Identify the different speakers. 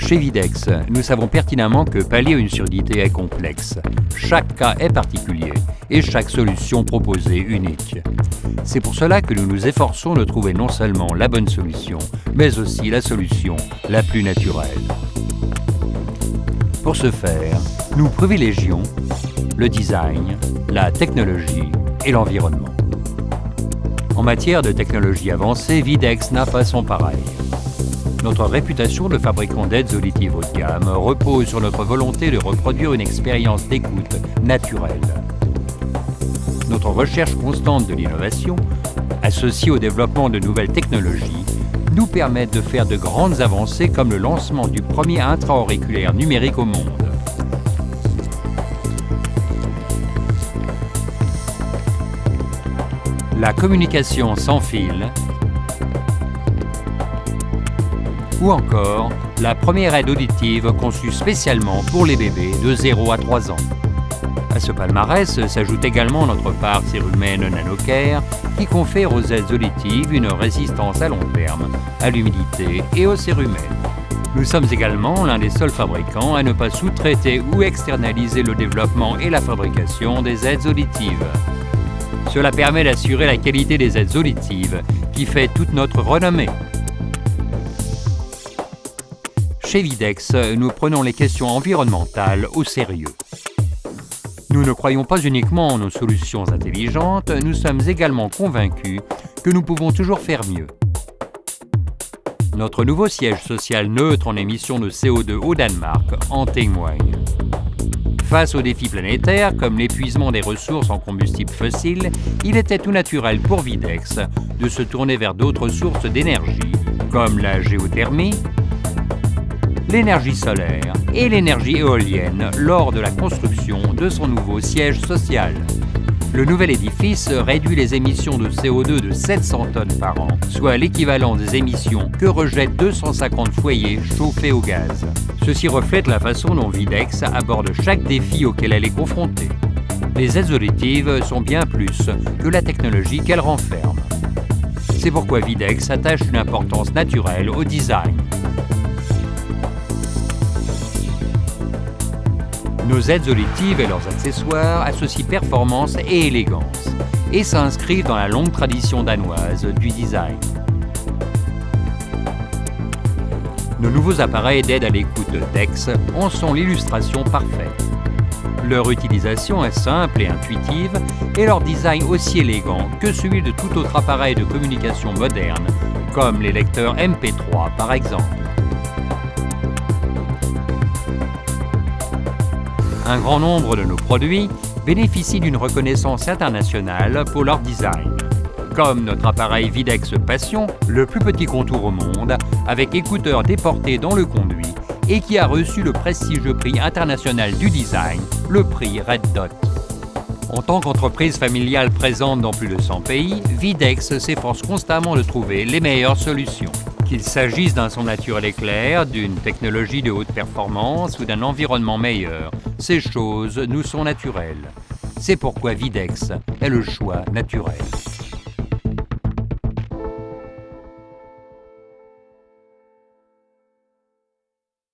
Speaker 1: Chez Videx, nous savons pertinemment que pallier une surdité est complexe. Chaque cas est particulier et chaque solution proposée unique. C'est pour cela que nous nous efforçons de trouver non seulement la bonne solution, mais aussi la solution la plus naturelle. Pour ce faire, nous privilégions le design, la technologie et l'environnement. En matière de technologie avancée, Videx n'a pas son pareil. Notre réputation de fabricant d'aides auditives haut de gamme repose sur notre volonté de reproduire une expérience d'écoute naturelle. Notre recherche constante de l'innovation, associée au développement de nouvelles technologies, nous permet de faire de grandes avancées comme le lancement du premier intra-auriculaire numérique au monde. La communication sans fil, ou encore la première aide auditive conçue spécialement pour les bébés de 0 à 3 ans. À ce palmarès s'ajoute également notre part cérumen NanoCare qui confère aux aides auditives une résistance à long terme à l'humidité et au cérumen. Nous sommes également l'un des seuls fabricants à ne pas sous-traiter ou externaliser le développement et la fabrication des aides auditives. Cela permet d'assurer la qualité des aides auditives qui fait toute notre renommée. Chez Videx, nous prenons les questions environnementales au sérieux. Nous ne croyons pas uniquement en nos solutions intelligentes, nous sommes également convaincus que nous pouvons toujours faire mieux. Notre nouveau siège social neutre en émissions de CO2 au Danemark en témoigne. Face aux défis planétaires comme l'épuisement des ressources en combustibles fossiles, il était tout naturel pour Videx de se tourner vers d'autres sources d'énergie, comme la géothermie, l'énergie solaire et l'énergie éolienne lors de la construction de son nouveau siège social. Le nouvel édifice réduit les émissions de CO2 de 700 tonnes par an, soit l'équivalent des émissions que rejettent 250 foyers chauffés au gaz. Ceci reflète la façon dont Videx aborde chaque défi auquel elle est confrontée. Les aides auditives sont bien plus que la technologie qu'elles renferment. C'est pourquoi Videx attache une importance naturelle au design. Nos aides auditives et leurs accessoires associent performance et élégance et s'inscrivent dans la longue tradition danoise du design. Nos nouveaux appareils d'aide à l'écoute DEX en sont l'illustration parfaite. Leur utilisation est simple et intuitive et leur design aussi élégant que celui de tout autre appareil de communication moderne, comme les lecteurs MP3 par exemple. Un grand nombre de nos produits bénéficient d'une reconnaissance internationale pour leur design, comme notre appareil Videx Passion, le plus petit contour au monde, avec écouteurs déportés dans le conduit et qui a reçu le prestigieux prix international du design, le prix Red Dot. En tant qu'entreprise familiale présente dans plus de 100 pays, Videx s'efforce constamment de trouver les meilleures solutions. Qu'il s'agisse d'un son naturel éclair, d'une technologie de haute performance ou d'un environnement meilleur, ces choses nous sont naturelles. C'est pourquoi Videx est le choix naturel.